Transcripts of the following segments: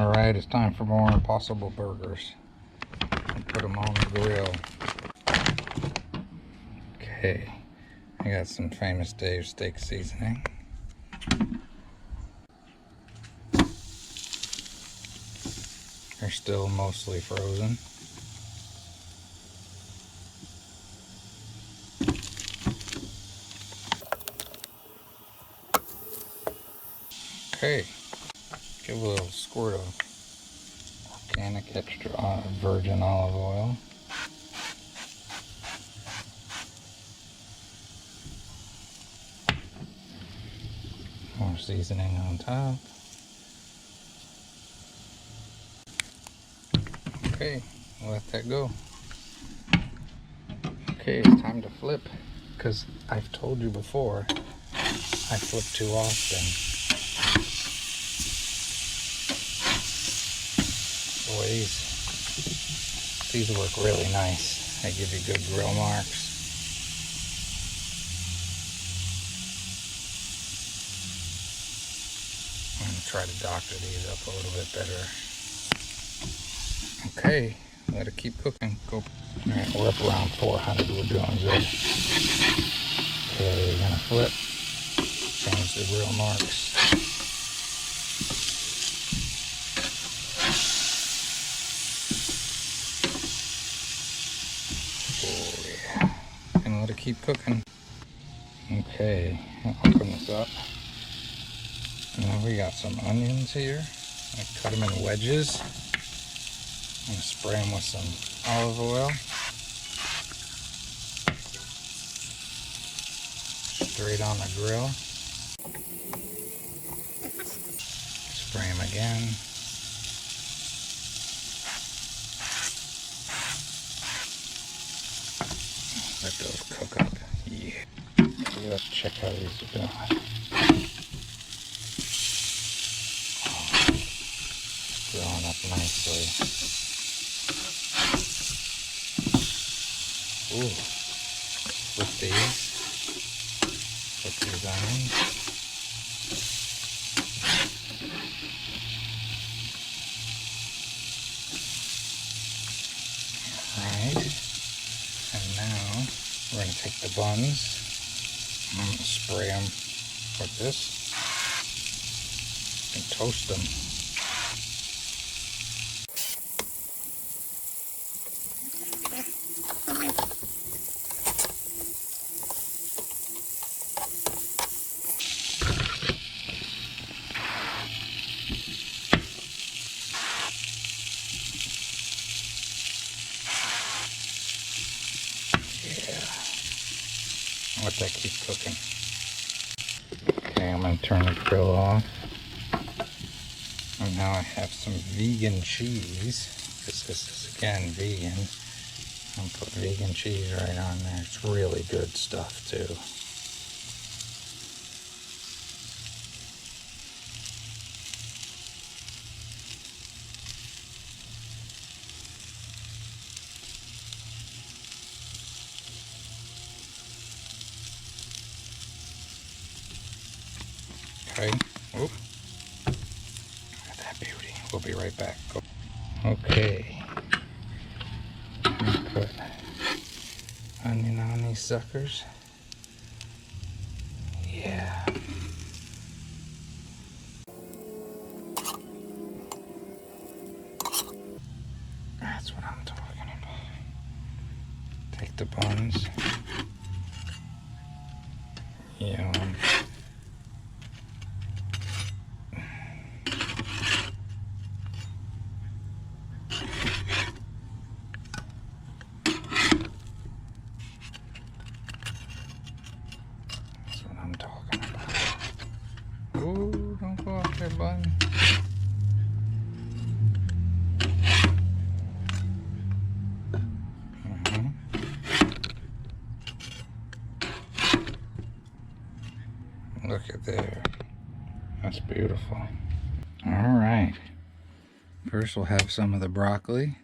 Alright, it's time for more Impossible Burgers. I'll put them on the grill. Okay, I got some Famous Dave's steak seasoning. They're still mostly frozen. Okay, give a little squirt of organic extra virgin olive oil. More seasoning on top. Okay, we'll let that go. Okay, it's time to flip, because I've told you before, I flip too often. Boy, these work really nice. They give you good grill marks. I'm going to try to doctor these up a little bit better. Okay, let it keep cooking. Go. Alright, we're up around 400. We're doing good. Okay, we're gonna flip. Change the grill marks. Oh yeah. And let it keep cooking. Okay, I'll open this up. Now we got some onions here. I cut them in wedges. I'm going to spray them with some olive oil. Straight on the grill. Spray them again. Let those cook up. Yeah. Let's check how these are doing. Growing up nicely. Ooh, flip these onions. Alright, and now we're going to take the buns. I'm going to spray them with this and toast them. Let that keep cooking. Okay, I'm going to turn the grill off. And now I have some vegan cheese, because this is again vegan. I'll put vegan cheese right on there. It's really good stuff too. Okay, oop. Look at that beauty. We'll be right back. Okay. Put onion on these suckers. Yeah. That's what I'm talking about. Take the buns. Yeah. Ooh, don't go off there, bun. Look at there. That's beautiful. All right. First we'll have some of the broccoli.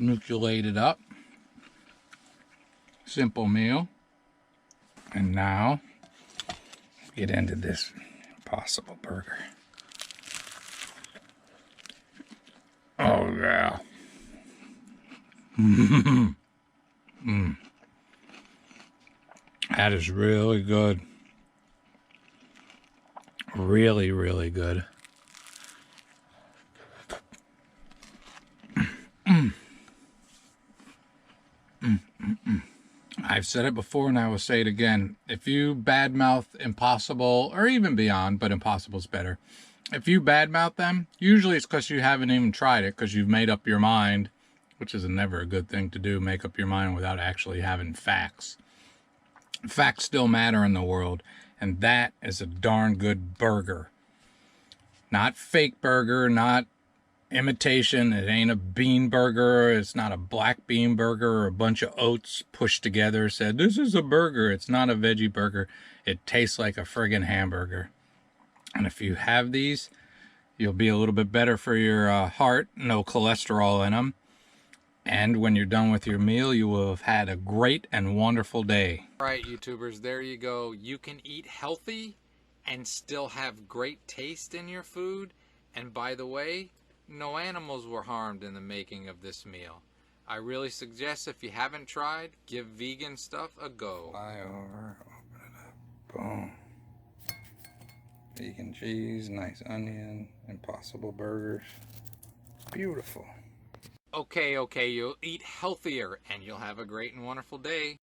Nucleate it up. Simple meal. And now get into this Impossible Burger. Oh yeah. That is really good. Really, really good. I've said it before and I will say it again. If you badmouth Impossible, or even Beyond, but Impossible's better. If you badmouth them, usually it's because you haven't even tried it, because you've made up your mind, which is never a good thing to do, make up your mind without actually having facts. Facts still matter in the world, and that is a darn good burger. Not fake burger, not imitation. It ain't a bean burger. It's not a black bean burger or a bunch of oats pushed together said this is a burger. It's not a veggie burger. It tastes like a friggin' hamburger. And if you have these, you'll be a little bit better for your heart. No cholesterol in them. And when you're done with your meal, you will have had a great and wonderful day. All right, YouTubers, there you go. You can eat healthy and still have great taste in your food. And by the way, no animals were harmed in the making of this meal. I really suggest, if you haven't tried, give vegan stuff a go. Fly over, open it up, boom. Vegan cheese, nice onion, Impossible Burgers. Beautiful. Okay, you'll eat healthier and you'll have a great and wonderful day.